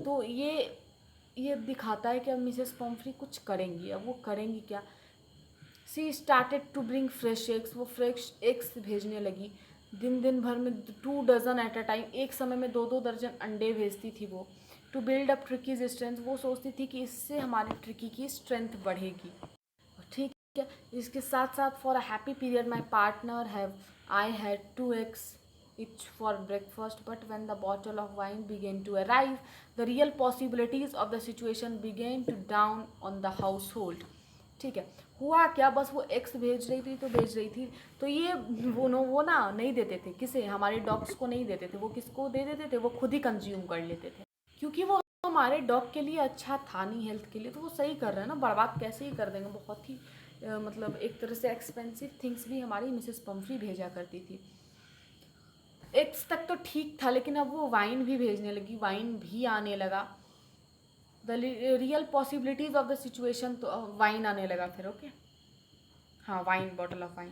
तो ये दिखाता है कि अब मिसेस पम्फ्री कुछ करेंगी। अब वो करेंगी क्या? She started to bring fresh eggs, वो फ्रेश एग्स भेजने लगी। दिन भर में 2 डज़न एट अ टाइम, एक समय में 2-2 दर्जन अंडे भेजती थी वो। To build up Tricki's strength, वो सोचती थी कि इससे हमारी ट्रिकी की स्ट्रेंथ बढ़ेगी, ठीक है। इसके साथ साथ for a happy period my partner have I had 2 eggs each for breakfast, but when the bottle of wine began to arrive, the real possibilities of the situation began to dawn on the household, ठीक है। हुआ क्या, बस वो x भेज रही थी तो भेज रही थी, तो ये वो ना नहीं देते थे किसे, हमारे डॉग्स को नहीं देते थे। वो किसको दे देते थे? वो खुद ही कंज्यूम कर लेते थे, क्योंकि वो हमारे डॉग के लिए अच्छा था नहीं, हेल्थ के लिए। तो वो सही कर रहे हैं ना, बर्बाद कैसे ही कर देंगे। बहुत ही मतलब एक तरह से एक्सपेंसिव थिंग्स भी हमारी मिसेस पम्फ्री भेजा करती थी। एक्स तक तो ठीक था, लेकिन अब वो वाइन भी भेजने लगी, वाइन भी आने लगा। The real possibilities of the situation, तो वाइन आने लगा फिर, ओके। हाँ, wine, bottle of wine.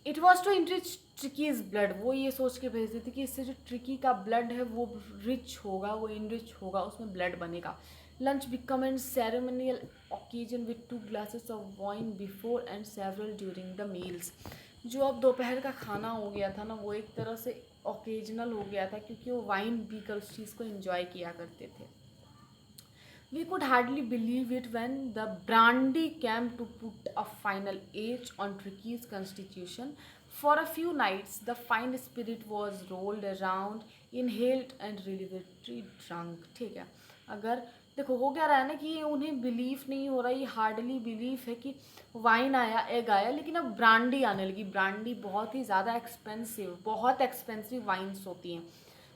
It was to enrich Tricki's blood, वो ये सोच के भेजती थी कि इससे जो ट्रिकी का ब्लड है वो रिच होगा, वो इनरिच होगा, उसमें ब्लड बनेगा। Lunch become and ceremonial occasion with 2 glasses of wine before and several during the meals. जो अब दोपहर का खाना हो गया था ना, वो एक तरह से ओकेजनल हो गया था, क्योंकि वो वाइन पीकर उस चीज़ को इन्जॉय किया करते थे। We could hardly believe it when the brandy came to put a final edge on Tricky's constitution. For a few nights, the fine spirit was rolled around, inhaled and religiously drunk, ठीक है। अगर देखो हो क्या रहा है ना कि ये उन्हें बिलीव नहीं हो रहा, ये हार्डली बिलीव है कि वाइन आया, एग आया, लेकिन अब ब्रांडी आने लगी। ब्रांडी बहुत ही ज़्यादा एक्सपेंसिव, बहुत एक्सपेंसिव वाइन्स होती हैं।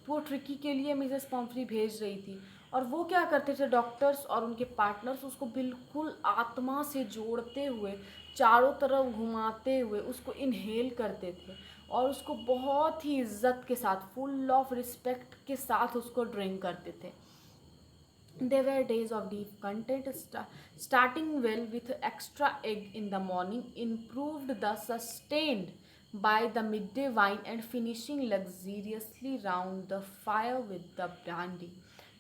तो वो ट्रिकी के लिए मिसेस पम्फ्री भेज रही थी, और वो क्या करते थे, डॉक्टर्स और उनके पार्टनर्स उसको बिल्कुल आत्मा से जोड़ते हुए, चारों तरफ घुमाते हुए उसको इनहेल करते थे, और उसको बहुत ही इज्जत के साथ, फुल ऑफ रिस्पेक्ट के साथ उसको ड्रिंक करते थे। There were days of deep content, starting well with extra egg in the morning, improved the sustained by the midday wine, and finishing luxuriously round the fire with the brandy,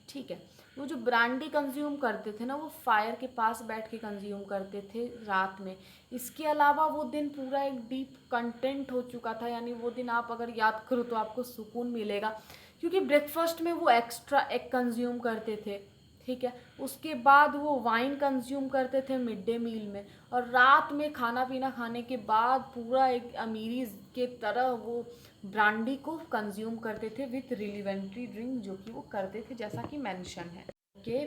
ठीक है। वो जो brandy consume करते थे ना, वो fire के पास बैठ के कंज्यूम करते थे रात में। इसके अलावा वो दिन पूरा एक डीप कंटेंट हो चुका था, यानी वो दिन आप अगर याद करो तो आपको सुकून मिलेगा, क्योंकि ब्रेकफास्ट में वो एक्स्ट्रा एग कंज्यूम करते थे, ठीक है। उसके बाद वो वाइन कंज्यूम करते थे मिड डे मील में, और रात में खाना पीना खाने के बाद पूरा एक अमीरी के तरह वो ब्रांडी को कंज्यूम करते थे विथ रिलीवेंट्री ड्रिंक, जो कि वो करते थे जैसा कि मेंशन है, ओके।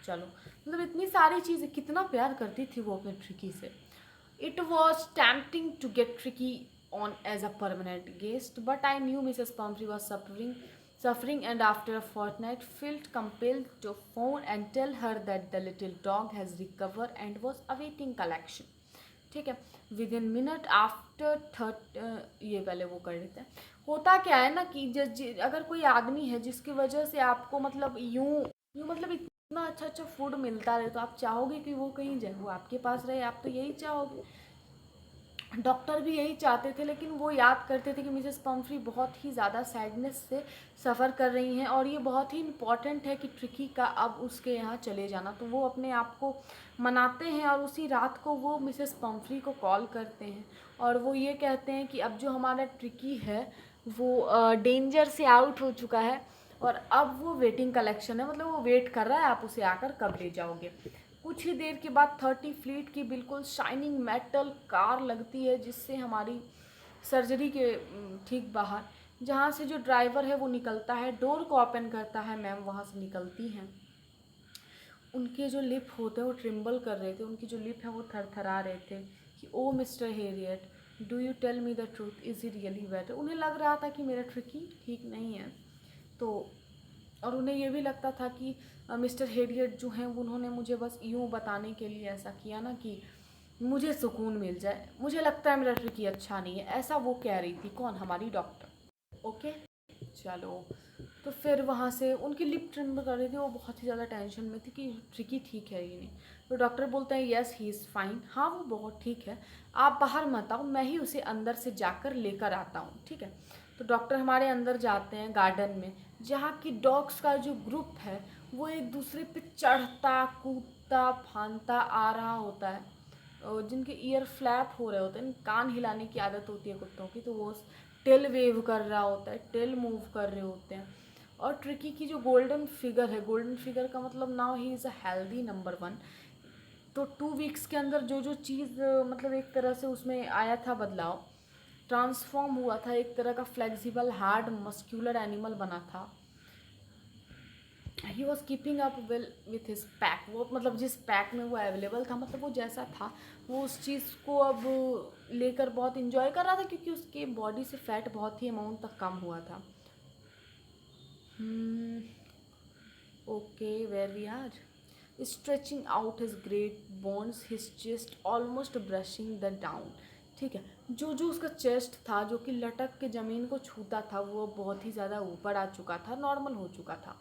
चलो, मतलब इतनी सारी चीज़ें, कितना प्यार करती थी वो अपने ट्रिकी से। It was tempting to get Tricki on as a permanent guest, but I knew Mrs. Pumphrey was suffering, and after a fortnight felt compelled to phone and tell her that the little dog has recovered and was awaiting collection, ठीक है। With in minute after ये पहले वो कर लेते हैं। होता क्या है ना कि अगर कोई आदमी है जिसकी वजह से आपको मतलब यूं मतलब इतना अच्छा अच्छा फूड मिलता रहे, तो आप चाहोगे कि वो कहीं जाए, वो आपके पास रहे, आप तो यही चाहोगे। डॉक्टर भी यही चाहते थे, लेकिन वो याद करते थे कि मिसेस पम्फ्री बहुत ही ज़्यादा सैडनेस से सफ़र कर रही हैं, और ये बहुत ही इम्पॉर्टेंट है कि ट्रिकी का अब उसके यहाँ चले जाना। तो वो अपने आप को मनाते हैं, और उसी रात को वो मिसेस पम्फ्री को कॉल करते हैं, और वो ये कहते हैं कि अब जो हमारा ट्रिकी है वो डेंजर से आउट हो चुका है, और अब वो वेटिंग कलेक्शन है, मतलब वो वेट कर रहा है, आप उसे आकर कब ले जाओगे। कुछ ही देर के बाद 30 फीट की बिल्कुल शाइनिंग मेटल कार लगती है, जिससे हमारी सर्जरी के ठीक बाहर, जहाँ से जो ड्राइवर है वो निकलता है, डोर को ओपन करता है, मैम वहाँ से निकलती हैं। उनके जो लिप होते हैं वो ट्रिम्बल कर रहे थे, उनकी जो लिप है वो थरथरा रहे थे कि oh Mr Herriot, do you tell me the truth, is he really better. उन्हें लग रहा था कि मेरा ट्रिकी ठीक नहीं है, तो और उन्हें ये भी लगता था कि मिस्टर हेरियट जो हैं उन्होंने मुझे बस यूँ बताने के लिए ऐसा किया ना कि मुझे सुकून मिल जाए, मुझे लगता है मेरा ट्रिकी अच्छा नहीं है, ऐसा वो कह रही थी। कौन? हमारी डॉक्टर। ओके, चलो। तो फिर वहाँ से उनकी लिप ट्रिम कर रही थी, वो बहुत ही ज़्यादा टेंशन में थी कि ट्रिकी ठीक है ये नहीं। तो डॉक्टर बोलते हैं यस ही इज़ फाइन, हाँ वो बहुत ठीक है, आप बाहर मत आओ, मैं ही उसे अंदर से जाकर लेकर आता हूँ, ठीक है। तो डॉक्टर हमारे अंदर जाते हैं गार्डन में, जहाँ की डॉग्स का जो ग्रुप है वो एक दूसरे पे चढ़ता कूदता फांदता आ रहा होता है, और जिनके ईयर फ्लैप हो रहे होते हैं, कान हिलाने की आदत होती है कुत्तों की, तो वो टेल वेव कर रहा होता है, टेल मूव कर रहे होते हैं। और ट्रिकी की जो गोल्डन फिगर है, गोल्डन फिगर का मतलब now he is a healthy number 1। तो 2 वीक्स के अंदर जो जो चीज़ मतलब एक तरह से उसमें आया था बदलाव, ट्रांसफॉर्म हुआ था, एक तरह का फ्लेक्सिबल हार्ड मस्क्यूलर एनिमल बना था। He was keeping up well with his pack, वो मतलब जिस पैक में वो अवेलेबल था, मतलब वो जैसा था वो उस चीज़ को अब लेकर बहुत इंजॉय कर रहा था, क्योंकि उसके बॉडी से फैट बहुत ही अमाउंट तक कम हुआ था। Okay, where we are, stretching out his great bones, his chest almost brushing the down, ठीक है। जो जो उसका चेस्ट था जो कि लटक के ज़मीन को छूता था, वो बहुत ही ज़्यादा ऊपर आ चुका था, नॉर्मल हो चुका था।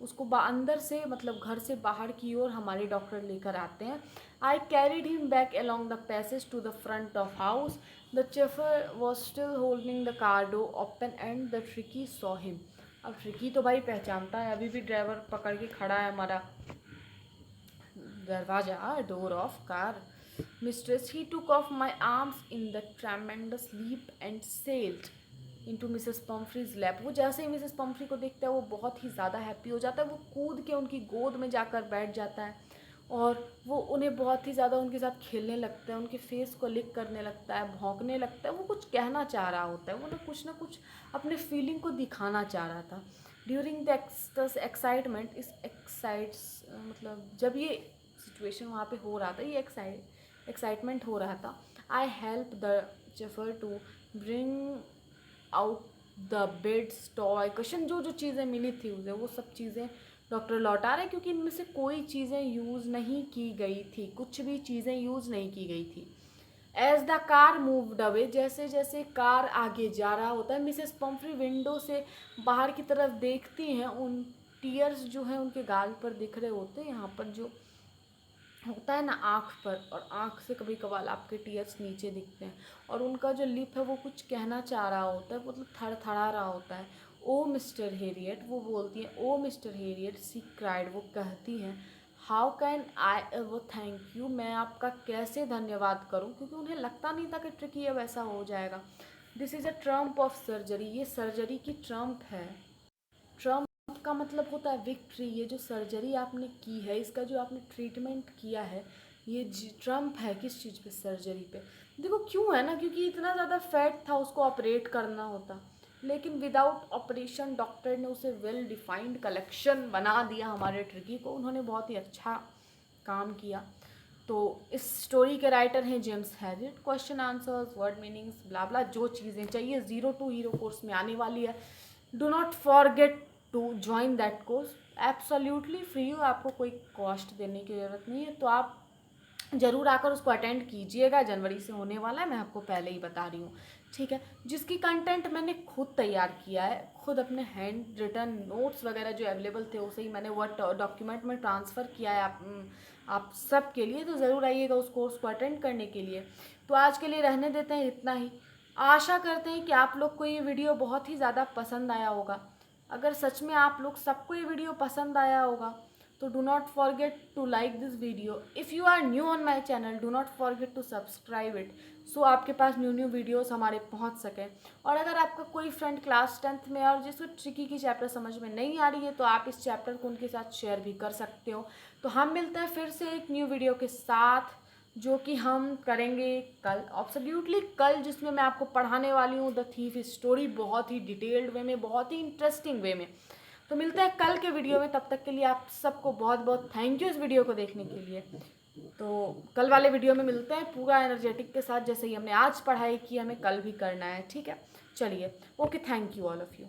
उसको अंदर से मतलब घर से बाहर की ओर हमारे डॉक्टर लेकर आते हैं। I carried him back along the passage to the front of house, the chauffeur was still holding the car door open and the Tricki saw him. अब ट्रिकी तो भाई पहचानता है, अभी भी ड्राइवर पकड़ के खड़ा है हमारा दरवाजा, door of car. Mistress, he took of my arms in the tremendous leap and sailed into Mrs Pumphrey's lap. वो जैसे ही मिसेस पम्फ्री को देखता है वो बहुत ही ज़्यादा हैप्पी हो जाता है, वो कूद के उनकी गोद में जाकर बैठ जाता है, और वो उन्हें बहुत ही ज़्यादा उनके साथ खेलने लगता है, उनके फेस को लिक करने लगता है, भौंकने लगता है। वो कुछ कहना चाह रहा होता है, वो ना कुछ अपने फीलिंग को दिखाना चाह रहा था। ड्यूरिंग द एक्साइटमेंट, इस एक्साइट्स मतलब जब ये सिचुएशन वहाँ पे हो रहा था, ये एक्साइटमेंट हो रहा था, I help the chauffeur to bring out the beds toy question, जो जो चीज़ें मिली थी उसे वो सब चीज़ें डॉक्टर लौटा रहे, क्योंकि इनमें से कोई चीज़ें यूज़ नहीं की गई थी, कुछ भी चीज़ें यूज़ नहीं की गई थी। As the car moved away, जैसे जैसे कार आगे जा रहा होता है, मिसेस पम्फ्री विंडो से बाहर की तरफ देखती हैं, उन टीयर्स जो हैं उनके गाल पर दिख रहे होते हैं, यहाँ पर जो होता है ना आँख पर, और आँख से कभी कभार आपके टीयर्स नीचे दिखते हैं, और उनका जो लिप है वो कुछ कहना चाह रहा होता है, मतलब थड़थड़ा रहा होता है। ओ मिस्टर हेरियट, वो बोलती हैं ओ मिस्टर हेरियट, सी क्राइड, वो कहती हैं how can I ever thank you, मैं आपका कैसे धन्यवाद करूं, क्योंकि उन्हें लगता नहीं था कि ट्रिकी अब ऐसा हो जाएगा। This is a Trump of surgery, ये सर्जरी की ट्रम्प है। ट्रम्प का मतलब होता है विक्ट्री। ये जो सर्जरी आपने की है, इसका जो आपने ट्रीटमेंट किया है, ये ट्रम्प है किस चीज़ पे? सर्जरी पे। देखो क्यों है ना, क्योंकि इतना ज़्यादा फैट था, उसको ऑपरेट करना होता, लेकिन विदाउट ऑपरेशन डॉक्टर ने उसे वेल डिफाइंड कलेक्शन बना दिया हमारे ट्रिकी को। उन्होंने बहुत ही अच्छा काम किया। तो इस स्टोरी के राइटर हैं James Herriot. Question answers, word meanings, blah blah, जो चीज़ें चाहिए 0 to हीरो कोर्स में आने वाली है। Do not forget to join that course, absolutely free हो, आपको कोई कॉस्ट देने की ज़रूरत नहीं है, तो आप ज़रूर आकर उसको अटेंड कीजिएगा। जनवरी से होने वाला है, मैं आपको पहले ही बता रही हूँ, ठीक है। जिसकी कंटेंट मैंने खुद तैयार किया है, खुद अपने हैंड रिटन नोट्स वगैरह जो अवेलेबल थे उसे ही मैंने वर्ड डॉक्यूमेंट में ट्रांसफ़र किया है आप सब के लिए, तो ज़रूर आइएगा उस कोर्स को अटेंड करने के लिए। तो आज के लिए रहने देते हैं इतना ही। आशा करते हैं कि आप लोग को ये वीडियो बहुत ही ज़्यादा पसंद आया होगा। अगर सच में आप लोग सबको ये वीडियो पसंद आया होगा तो do not forget to like this video. If you are new on my channel, do not forget to subscribe it, so आपके पास न्यू न्यू वीडियोस हमारे पहुंच सकें। और अगर आपका कोई फ्रेंड क्लास 10th में और जिसको ट्रिकी की चैप्टर समझ में नहीं आ रही है, तो आप इस चैप्टर को उनके साथ शेयर भी कर सकते हो। तो हम मिलते हैं फिर से एक न्यू वीडियो के साथ, जो कि हम करेंगे कल, एब्सोल्युटली कल, जिसमें मैं आपको पढ़ाने वाली हूँ द थीफ स्टोरी, बहुत ही डिटेल्ड वे में, बहुत ही इंटरेस्टिंग वे में। तो मिलते हैं कल के वीडियो में, तब तक के लिए आप सबको बहुत बहुत थैंक यू इस वीडियो को देखने के लिए। तो कल वाले वीडियो में मिलते हैं पूरा एनर्जेटिक के साथ, जैसे ही हमने आज पढ़ाई की हमें कल भी करना है, ठीक है। चलिए, okay, thank you all of you.